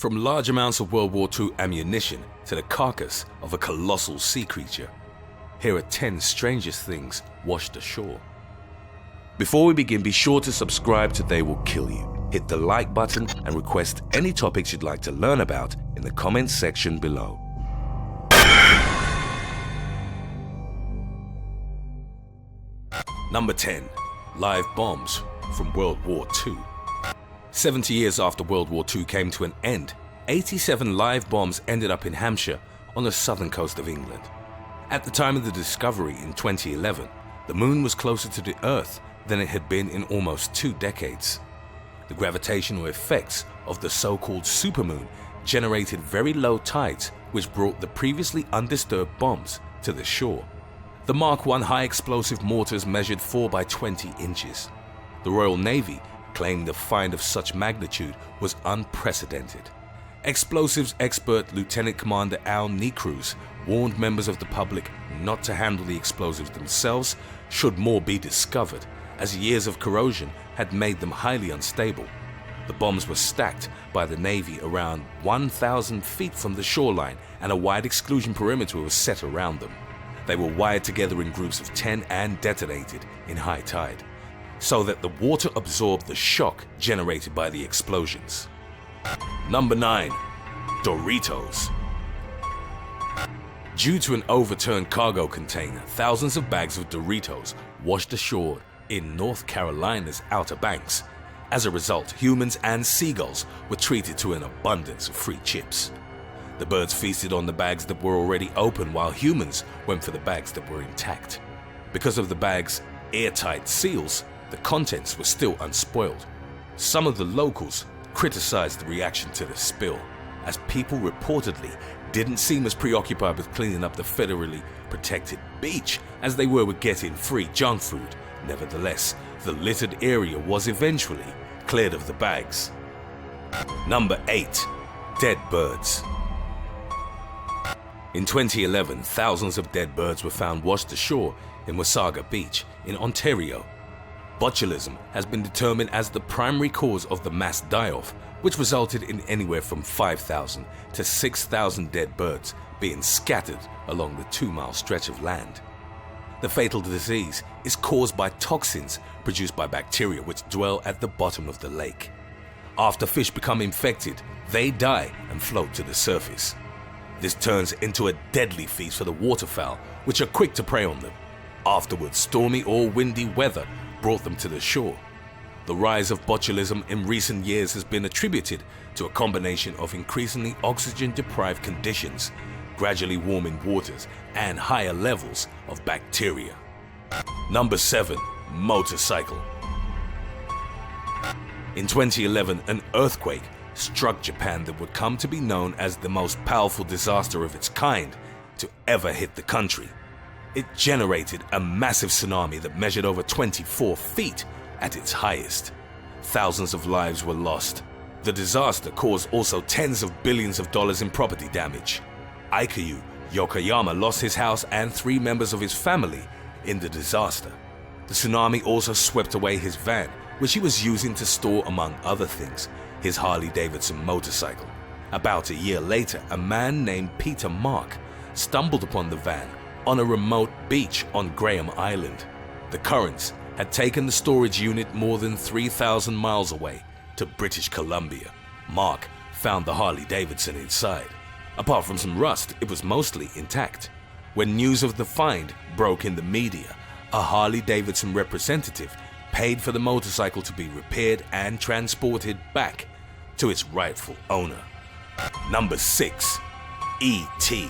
From large amounts of World War II ammunition to the carcass of a colossal sea creature, here are 10 strangest things washed ashore. Before we begin, be sure to subscribe to They Will Kill You. Hit the like button and request any topics you'd like to learn about in the comments section below. Number 10. Live bombs from World War II. 70 years after World War II came to an end, 87 live bombs ended up in Hampshire on the southern coast of England. At the time of the discovery in 2011, the moon was closer to the Earth than it had been in almost 2 decades. The gravitational effects of the so-called supermoon generated very low tides, which brought the previously undisturbed bombs to the shore. The Mark I high-explosive mortars measured 4 by 20 inches. The Royal Navy claimed the find of such magnitude was unprecedented. Explosives expert Lieutenant Commander Al Necruz warned members of the public not to handle the explosives themselves should more be discovered, as years of corrosion had made them highly unstable. The bombs were stacked by the Navy around 1,000 feet from the shoreline, and a wide exclusion perimeter was set around them. They were wired together in groups of 10 and detonated in high tide, so that the water absorbed the shock generated by the explosions. Number 9. Doritos. Due to an overturned cargo container, thousands of bags of Doritos washed ashore in North Carolina's Outer Banks. As a result, humans and seagulls were treated to an abundance of free chips. The birds feasted on the bags that were already open, while humans went for the bags that were intact. Because of the bags' airtight seals, the contents were still unspoiled. Some of the locals criticized the reaction to the spill, as people reportedly didn't seem as preoccupied with cleaning up the federally protected beach as they were with getting free junk food. Nevertheless, the littered area was eventually cleared of the bags. Number 8. Dead birds. In 2011, thousands of dead birds were found washed ashore in Wasaga Beach in Ontario. Botulism has been determined as the primary cause of the mass die-off, which resulted in anywhere from 5,000 to 6,000 dead birds being scattered along the 2-mile stretch of land. The fatal disease is caused by toxins produced by bacteria which dwell at the bottom of the lake. After fish become infected, they die and float to the surface. This turns into a deadly feast for the waterfowl, which are quick to prey on them. Afterwards, stormy or windy weather brought them to the shore. The rise of botulism in recent years has been attributed to a combination of increasingly oxygen-deprived conditions, gradually warming waters, and higher levels of bacteria. Number 7. Motorcycle. In 2011, an earthquake struck Japan that would come to be known as the most powerful disaster of its kind to ever hit the country. It generated a massive tsunami that measured over 24 feet at its highest. Thousands of lives were lost. The disaster caused also tens of billions of dollars in property damage. Aikyu Yokoyama lost his house and 3 members of his family in the disaster. The tsunami also swept away his van, which he was using to store, among other things, his Harley-Davidson motorcycle. About a year later, a man named Peter Mark stumbled upon the van on a remote beach on Graham Island. The currents had taken the storage unit more than 3,000 miles away to British Columbia. Mark found the Harley-Davidson inside. Apart from some rust, it was mostly intact. When news of the find broke in the media, a Harley-Davidson representative paid for the motorcycle to be repaired and transported back to its rightful owner. Number 6. E.T.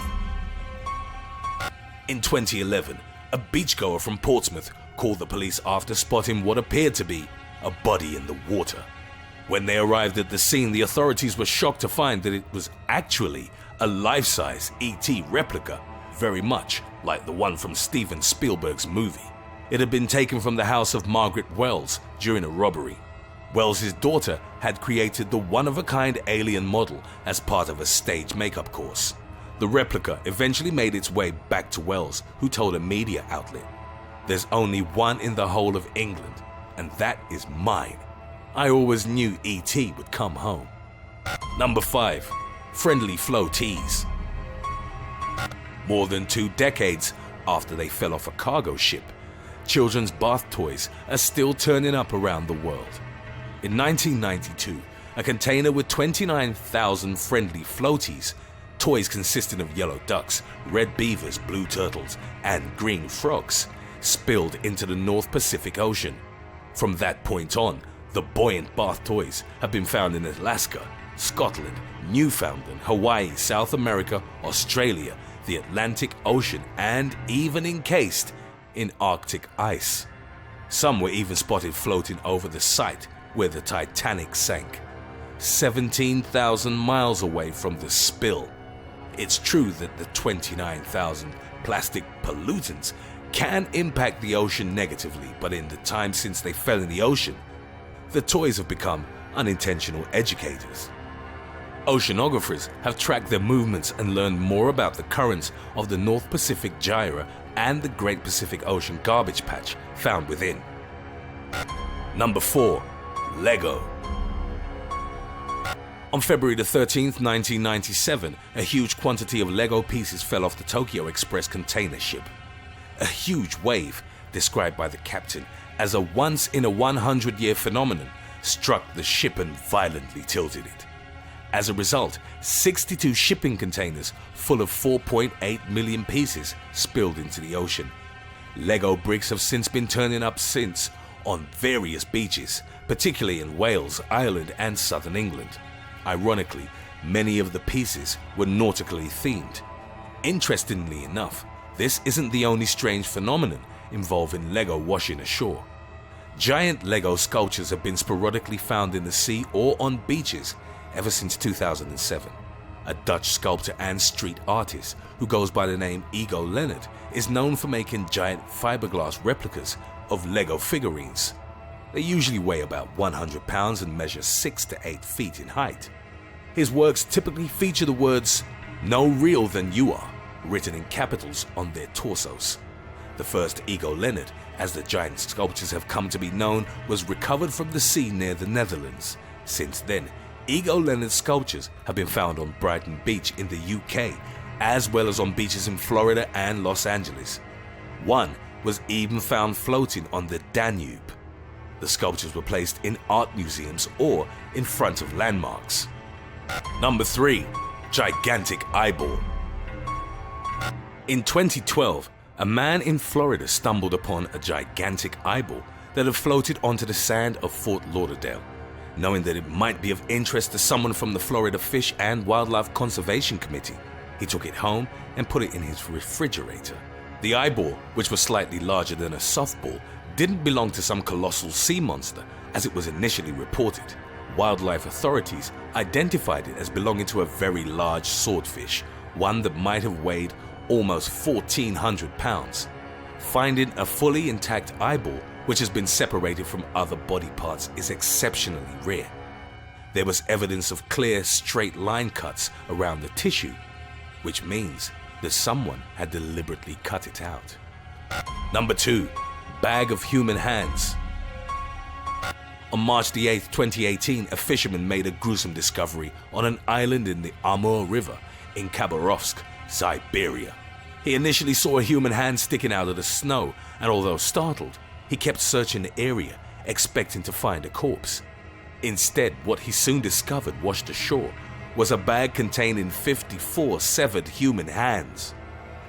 In 2011, a beachgoer from Portsmouth called the police after spotting what appeared to be a body in the water. When they arrived at the scene, the authorities were shocked to find that it was actually a life-size E.T. replica, very much like the one from Steven Spielberg's movie. It had been taken from the house of Margaret Wells during a robbery. Wells' daughter had created the one-of-a-kind alien model as part of a stage makeup course. The replica eventually made its way back to Wells, who told a media outlet, "There's only one in the whole of England, and that is mine. I always knew E.T. would come home." Number 5. Friendly floaties. More than 2 decades after they fell off a cargo ship, children's bath toys are still turning up around the world. In 1992, a container with 29,000 friendly floaties, toys consisting of yellow ducks, red beavers, blue turtles, and green frogs, spilled into the North Pacific Ocean. From that point on, the buoyant bath toys have been found in Alaska, Scotland, Newfoundland, Hawaii, South America, Australia, the Atlantic Ocean, and even encased in Arctic ice. Some were even spotted floating over the site where the Titanic sank, 17,000 miles away from the spill. It's true that the 29,000 plastic pollutants can impact the ocean negatively, but in the time since they fell in the ocean, the toys have become unintentional educators. Oceanographers have tracked their movements and learned more about the currents of the North Pacific Gyre and the Great Pacific Ocean garbage patch found within. Number 4. Lego. On February the 13th, 1997, a huge quantity of Lego pieces fell off the Tokyo Express container ship. A huge wave, described by the captain as a once-in-a-100-year phenomenon, struck the ship and violently tilted it. As a result, 62 shipping containers full of 4.8 million pieces spilled into the ocean. Lego bricks have since been turning up on various beaches, particularly in Wales, Ireland, and southern England. Ironically, many of the pieces were nautically themed. Interestingly enough, this isn't the only strange phenomenon involving Lego washing ashore. Giant Lego sculptures have been sporadically found in the sea or on beaches ever since 2007. A Dutch sculptor and street artist who goes by the name Ego Leonard is known for making giant fiberglass replicas of Lego figurines. They usually weigh about 100 pounds and measure 6 to 8 feet in height. His works typically feature the words, "No real than you are," written in capitals on their torsos. The first Ego Leonard, as the giant sculptures have come to be known, was recovered from the sea near the Netherlands. Since then, Ego Leonard sculptures have been found on Brighton Beach in the UK, as well as on beaches in Florida and Los Angeles. One was even found floating on the Danube. The sculptures were placed in art museums or in front of landmarks. Number 3. Gigantic eyeball. In 2012, a man in Florida stumbled upon a gigantic eyeball that had floated onto the sand of Fort Lauderdale. Knowing that it might be of interest to someone from the Florida Fish and Wildlife Conservation Committee, he took it home and put it in his refrigerator. The eyeball, which was slightly larger than a softball, didn't belong to some colossal sea monster as it was initially reported. Wildlife authorities identified it as belonging to a very large swordfish, one that might have weighed almost 1,400 pounds. Finding a fully intact eyeball which has been separated from other body parts is exceptionally rare. There was evidence of clear, straight line cuts around the tissue, which means that someone had deliberately cut it out. Number 2. Bag of human hands. On March the 8th, 2018, a fisherman made a gruesome discovery on an island in the Amur River in Khabarovsk, Siberia. He initially saw a human hand sticking out of the snow, and although startled, he kept searching the area, expecting to find a corpse. Instead, what he soon discovered washed ashore was a bag containing 54 severed human hands.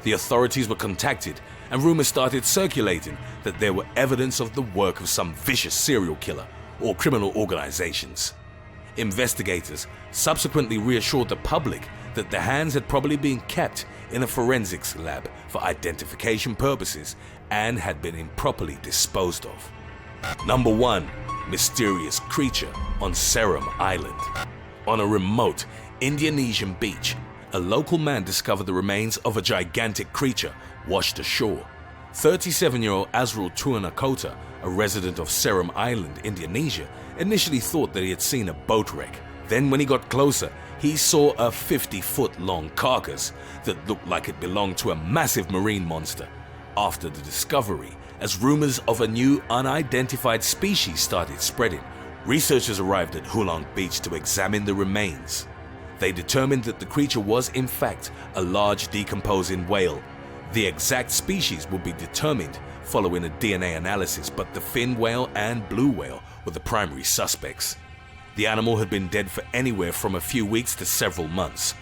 The authorities were contacted, and rumors started circulating that there were evidence of the work of some vicious serial killer or criminal organizations. Investigators subsequently reassured the public that the hands had probably been kept in a forensics lab for identification purposes and had been improperly disposed of. Number 1. Mysterious creature on SERAM Island. On a remote Indonesian beach, a local man discovered the remains of a gigantic creature washed ashore. 37-year-old Azrul Tuanakota, a resident of SERAM Island, Indonesia, initially thought that he had seen a boat wreck. Then when he got closer, he saw a 50-foot-long carcass that looked like it belonged to a massive marine monster. After the discovery, as rumors of a new unidentified species started spreading, Researchers arrived at Hulang Beach to examine the remains. They determined that the creature was in fact a large decomposing whale. The exact species would be determined following a DNA analysis, but the fin whale and blue whale were the primary suspects. The animal had been dead for anywhere from a few weeks to several months.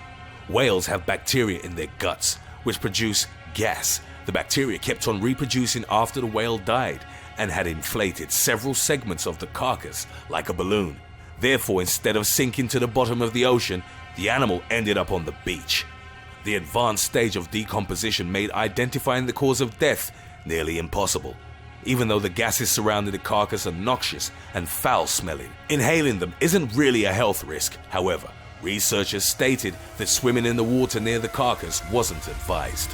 Whales have bacteria in their guts, which produce gas. The bacteria kept on reproducing after the whale died and had inflated several segments of the carcass like a balloon. Therefore, instead of sinking to the bottom of the ocean, the animal ended up on the beach. The advanced stage of decomposition made identifying the cause of death nearly impossible. Even though the gases surrounding the carcass are noxious and foul-smelling, inhaling them isn't really a health risk. However, researchers stated that swimming in the water near the carcass wasn't advised.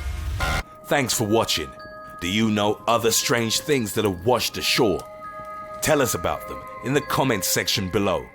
Thanks for watching. Do you know other strange things that have washed ashore? Tell us about them in the comments section below.